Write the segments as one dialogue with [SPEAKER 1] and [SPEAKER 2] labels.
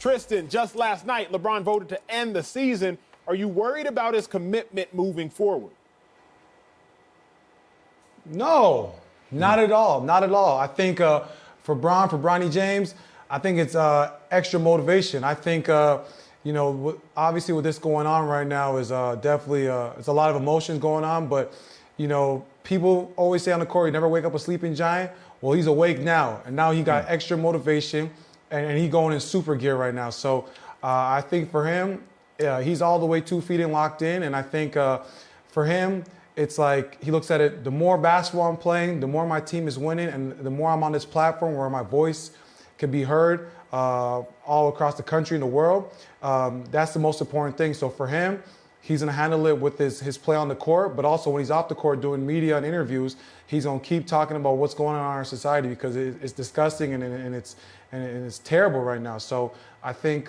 [SPEAKER 1] Tristan, just last night, LeBron voted to end the season. Are you worried about his commitment moving forward?
[SPEAKER 2] No, not at all. Not at all. I think for Bronny James, I think it's extra motivation. I think, obviously with this going on right now is definitely, it's a lot of emotions going on. But, people always say on the court, you never wake up a sleeping giant. Well, he's awake now. And now he got extra motivation. And he's going in super gear right now. So I think for him, he's all the way 2 feet in, locked in. And I think for him, it's like he looks at it, the more basketball I'm playing, the more my team is winning, and the more I'm on this platform where my voice can be heard all across the country and the world. That's the most important thing. So for him, he's going to handle it with his play on the court, but also when he's off the court doing media and interviews, he's going to keep talking about what's going on in our society because it's disgusting and it's terrible right now. So I think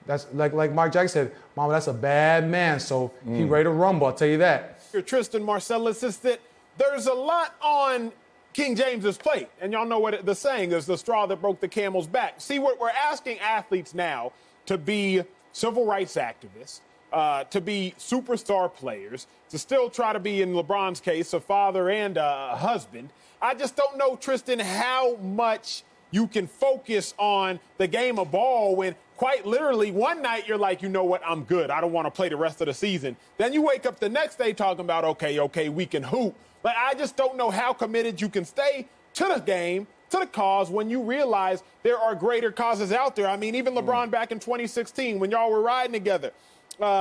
[SPEAKER 2] that's like Mark Jackson said, Mama, that's a bad man. So he ready to rumble, I'll tell you that.
[SPEAKER 1] Tristan, Marcellus, is that there's a lot on King James's plate. And y'all know what the saying is, the straw that broke the camel's back. See, what we're asking athletes now to be civil rights activists, to be superstar players, to still try to be, in LeBron's case, a father and a husband. I just don't know, Tristan, how much you can focus on the game of ball when quite literally one night you're like, you know what, I'm good. I don't want to play the rest of the season. Then you wake up the next day talking about, okay, we can hoop. But I just don't know how committed you can stay to the game, to the cause, when you realize there are greater causes out there. I mean, even LeBron back in 2016, when y'all were riding together,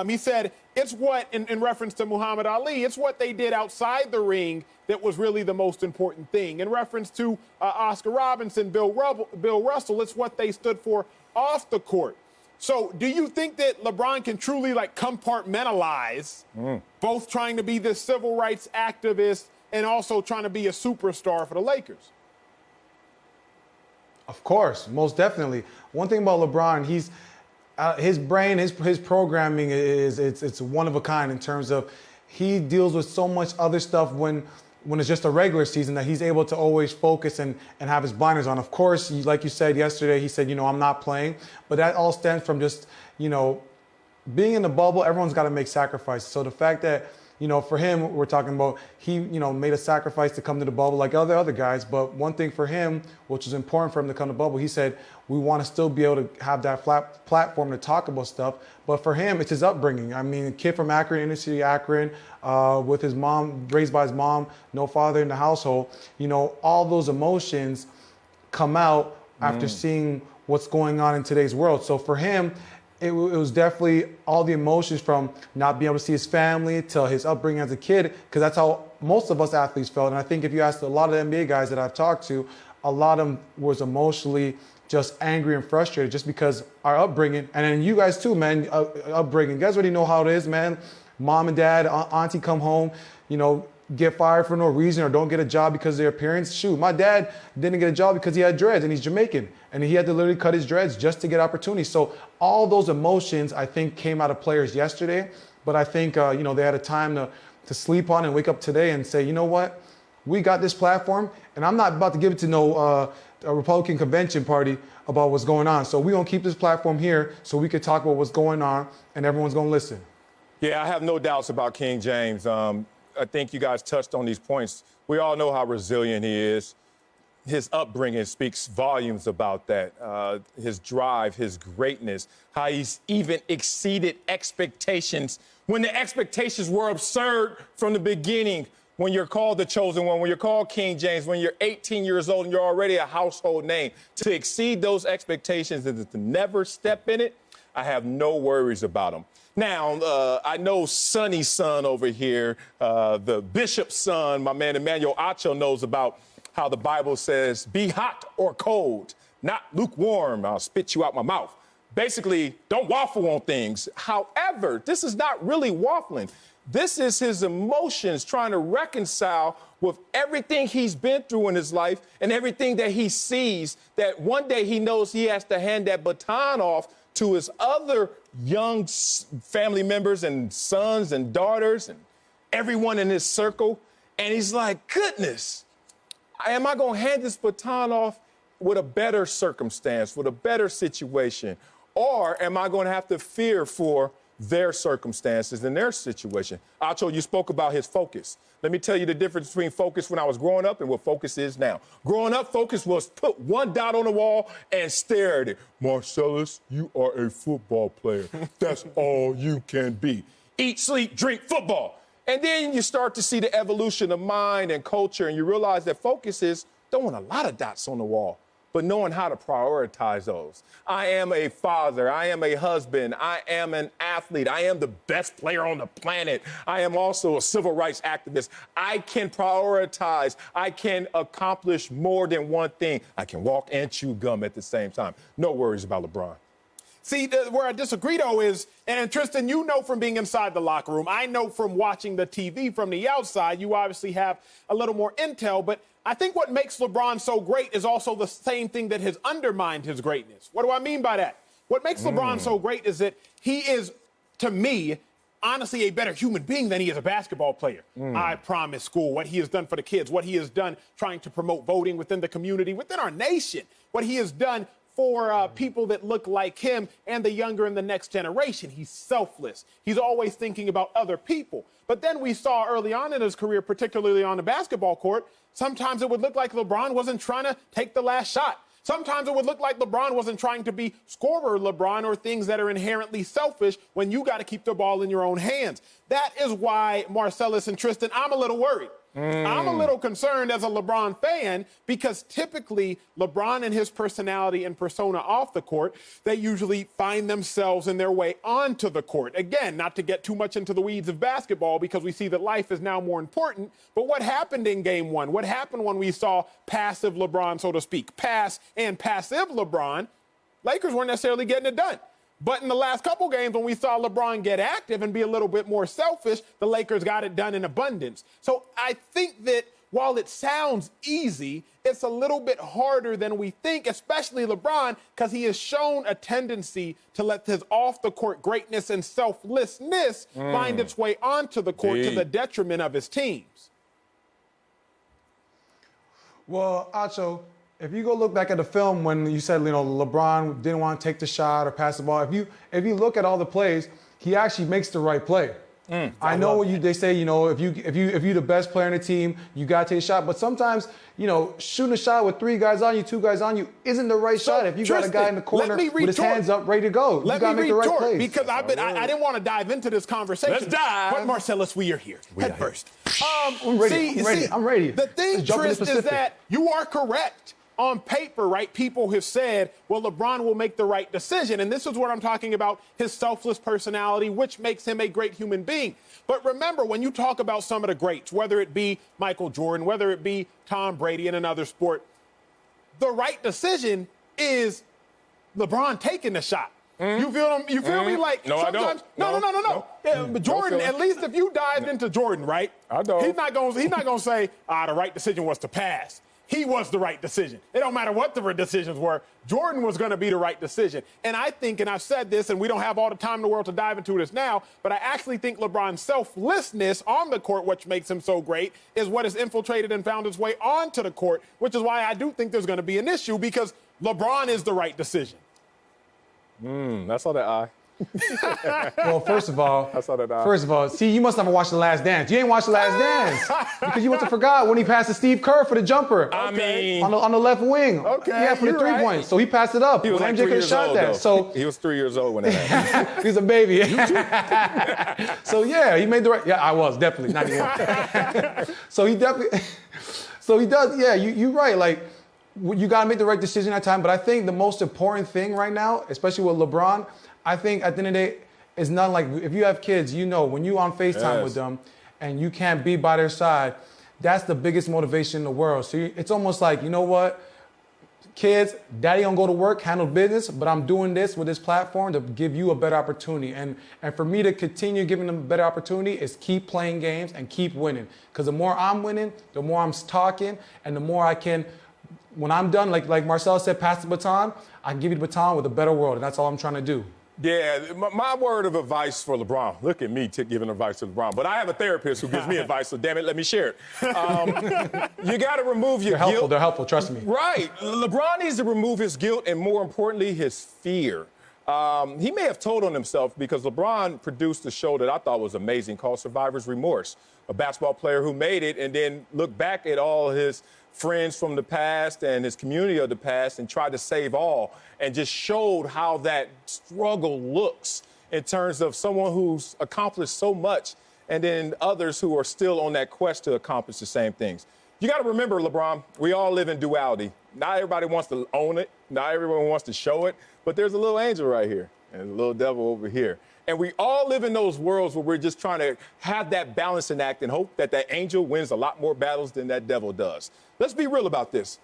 [SPEAKER 1] he said it's what, in reference to Muhammad Ali, it's what they did outside the ring that was really the most important thing. In reference to Oscar Robertson, Bill Russell, it's what they stood for off the court. So do you think that LeBron can truly compartmentalize both trying to be this civil rights activist and also trying to be a superstar for the Lakers?
[SPEAKER 2] Of course, most definitely. One thing about LeBron, his brain, his programming it's one of a kind in terms of he deals with so much other stuff when it's just a regular season that he's able to always focus and have his blinders on. Of course, like you said yesterday, he said, I'm not playing. But that all stems from just, being in the bubble, everyone's got to make sacrifices. So the fact that, for him, we're talking about he, made a sacrifice to come to the bubble like other guys. But one thing for him, which is important for him to come to the bubble, he said, we want to still be able to have that flat platform to talk about stuff. But for him, it's his upbringing. I mean, a kid from Akron, inner city Akron, with his mom, raised by his mom, no father in the household. All those emotions come out after seeing what's going on in today's world. So for him, it was definitely all the emotions from not being able to see his family to his upbringing as a kid, because that's how most of us athletes felt. And I think if you ask a lot of the NBA guys that I've talked to, a lot of them was emotionally just angry and frustrated just because our upbringing, and then you guys too, man, upbringing. You guys already know how it is, man. Mom and dad, auntie come home, get fired for no reason or don't get a job because of their appearance. Shoot, my dad didn't get a job because he had dreads and he's Jamaican. And he had to literally cut his dreads just to get opportunities. So all those emotions, I think, came out of players yesterday. But I think, they had a time to sleep on and wake up today and say, you know what? We got this platform, and I'm not about to give it to no a Republican convention party about what's going on. So we're going to keep this platform here so we can talk about what's going on, and everyone's going to listen.
[SPEAKER 3] Yeah, I have no doubts about King James. I think you guys touched on these points. We all know how resilient he is. His upbringing speaks volumes about that. His drive, his greatness, how he's even exceeded expectations when the expectations were absurd from the beginning. When you're called the chosen one, when you're called King James, when you're 18 years old and you're already a household name, to exceed those expectations and to never step in it, I have no worries about him. Now, I know Sonny's son over here, the bishop's son, my man Emmanuel Acho, knows about how the Bible says, be hot or cold, not lukewarm. I'll spit you out my mouth. Basically, don't waffle on things. However, this is not really waffling. This is his emotions trying to reconcile with everything he's been through in his life and everything that he sees, that one day he knows he has to hand that baton off to his other young family members and sons and daughters and everyone in his circle. And he's like, goodness, am I going to hand this baton off with a better circumstance, with a better situation? Or am I going to have to fear for their circumstances and their situation? Acho, you spoke about his focus. Let me tell you the difference between focus when I was growing up and what focus is now. Growing up, focus was put one dot on the wall and stare at it. Marcellus, you are a football player. That's all you can be. Eat, sleep, drink, football. And then you start to see the evolution of mind and culture, and you realize that focus is throwing a lot of dots on the wall, but knowing how to prioritize those. I am a father. I am a husband. I am an athlete. I am the best player on the planet. I am also a civil rights activist. I can prioritize. I can accomplish more than one thing. I can walk and chew gum at the same time. No worries about LeBron.
[SPEAKER 1] See, where I disagree, though, is, and Tristan, you know from being inside the locker room, I know from watching the TV from the outside, you obviously have a little more intel, but I think what makes LeBron so great is also the same thing that has undermined his greatness. What do I mean by that? What makes LeBron so great is that he is, to me, honestly, a better human being than he is a basketball player. I promise school, what he has done for the kids, what he has done trying to promote voting within the community, within our nation, what he has done for people that look like him and the younger and the next generation. He's selfless. He's always thinking about other people. But then we saw early on in his career, particularly on the basketball court, sometimes it would look like LeBron wasn't trying to take the last shot. Sometimes it would look like LeBron wasn't trying to be scorer LeBron or things that are inherently selfish when you got to keep the ball in your own hands. That is why, Marcellus and Tristan, I'm a little worried. I'm a little concerned as a LeBron fan because typically LeBron and his personality and persona off the court, they usually find themselves in their way onto the court. Again, not to get too much into the weeds of basketball because we see that life is now more important. But what happened in game one? What happened when we saw passive LeBron, so to speak, pass and passive LeBron? Lakers weren't necessarily getting it done. But in the last couple games, when we saw LeBron get active and be a little bit more selfish, the Lakers got it done in abundance. So I think that while it sounds easy, it's a little bit harder than we think, especially LeBron, because he has shown a tendency to let his off-the-court greatness and selflessness find its way onto the court to the detriment of his teams.
[SPEAKER 2] Well, Acho, if you go look back at the film when you said, LeBron didn't want to take the shot or pass the ball, if you look at all the plays, he actually makes the right play. I know what they say, if you're the best player in the team, you got to take a shot. But sometimes, shooting a shot with 3 guys on you, 2 guys on you isn't the right shot. If you
[SPEAKER 1] Tristan,
[SPEAKER 2] got a guy in the corner with his hands up, ready to go, you got to make the right plays.
[SPEAKER 1] Because I didn't want to dive into this conversation.
[SPEAKER 3] Let's dive.
[SPEAKER 1] But Marcellus, we are here. Head first.
[SPEAKER 2] I'm ready.
[SPEAKER 1] The thing, Tristan, is that you are correct. On paper, right, people have said, well, LeBron will make the right decision. And this is what I'm talking about, his selfless personality, which makes him a great human being. But remember, when you talk about some of the greats, whether it be Michael Jordan, whether it be Tom Brady in another sport, the right decision is LeBron taking the shot. You feel me? Like
[SPEAKER 3] no,
[SPEAKER 1] sometimes,
[SPEAKER 3] I don't.
[SPEAKER 1] No. Yeah, but Jordan, at least if you dived into Jordan, right?
[SPEAKER 3] I don't.
[SPEAKER 1] He's not gonna say, the right decision was to pass. He was the right decision. It don't matter what the decisions were. Jordan was going to be the right decision. And I think, and I've said this, and we don't have all the time in the world to dive into this now, but I actually think LeBron's selflessness on the court, which makes him so great, is what has infiltrated and found its way onto the court, which is why I do think there's going to be an issue because LeBron is the right decision.
[SPEAKER 3] That's all that eye.
[SPEAKER 2] Well, first of all, see, you must never watched The Last Dance. You ain't watched The Last Dance because you must have forgot when he passed to Steve Kerr for the jumper.
[SPEAKER 3] I mean,
[SPEAKER 2] on the left wing.
[SPEAKER 1] Okay,
[SPEAKER 2] yeah, for the 3 points. So he passed it up.
[SPEAKER 3] He was
[SPEAKER 2] when
[SPEAKER 3] like
[SPEAKER 2] MJ could have shot that. So
[SPEAKER 3] he was 3 years old when it happened.
[SPEAKER 2] He was a baby. So yeah, he made the right. Yeah, I was definitely not even. So he does. Yeah, you're right. Like you got to make the right decision at time. But I think the most important thing right now, especially with LeBron, I think at the end of the day, it's not like if you have kids, when you on FaceTime with them and you can't be by their side, that's the biggest motivation in the world. So it's almost like, you know what, kids, daddy don't go to work, handle business, but I'm doing this with this platform to give you a better opportunity. And for me to continue giving them a better opportunity is keep playing games and keep winning. Because the more I'm winning, the more I'm talking, and the more I can, when I'm done, like Marcel said, pass the baton, I can give you the baton with a better world, and that's all I'm trying to do.
[SPEAKER 3] Yeah, my word of advice for LeBron. Look at me giving advice to LeBron. But I have a therapist who gives me advice, so damn it, let me share it. You got to remove your guilt.
[SPEAKER 2] They're helpful, trust me.
[SPEAKER 3] Right. LeBron needs to remove his guilt and, more importantly, his fear. He may have told on himself because LeBron produced a show that I thought was amazing called Survivor's Remorse, a basketball player who made it and then looked back at all his friends from the past and his community of the past and tried to save all and just showed how that struggle looks in terms of someone who's accomplished so much and then others who are still on that quest to accomplish the same things. You got to remember, LeBron, we all live in duality. Not everybody wants to own it. Not everyone wants to show it. But there's a little angel right here and a little devil over here. And we all live in those worlds where we're just trying to have that balancing act and hope that that angel wins a lot more battles than that devil does. Let's be real about this.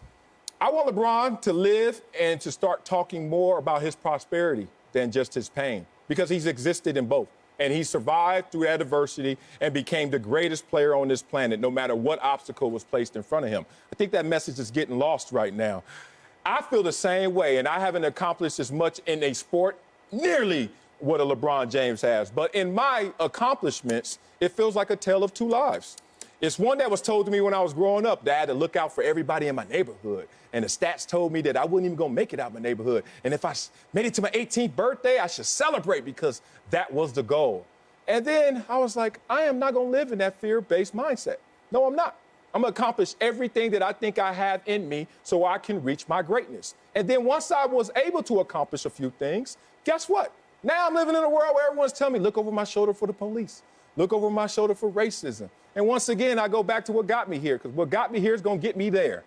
[SPEAKER 3] I want LeBron to live and to start talking more about his prosperity than just his pain, because he's existed in both. And he survived through that adversity and became the greatest player on this planet, no matter what obstacle was placed in front of him. I think that message is getting lost right now. I feel the same way, and I haven't accomplished as much in a sport nearly what a LeBron James has. But in my accomplishments, it feels like a tale of two lives. It's one that was told to me when I was growing up that I had to look out for everybody in my neighborhood. And the stats told me that I wasn't even going to make it out of my neighborhood. And if I made it to my 18th birthday, I should celebrate because that was the goal. And then I was like, I am not going to live in that fear-based mindset. No, I'm not. I'm going to accomplish everything that I think I have in me so I can reach my greatness. And then once I was able to accomplish a few things, guess what? Now I'm living in a world where everyone's telling me, look over my shoulder for the police. Look over my shoulder for racism. And once again, I go back to what got me here, because what got me here is going to get me there.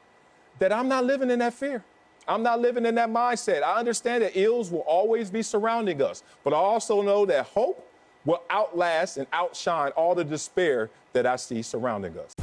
[SPEAKER 3] That I'm not living in that fear. I'm not living in that mindset. I understand that ills will always be surrounding us, but I also know that hope will outlast and outshine all the despair that I see surrounding us.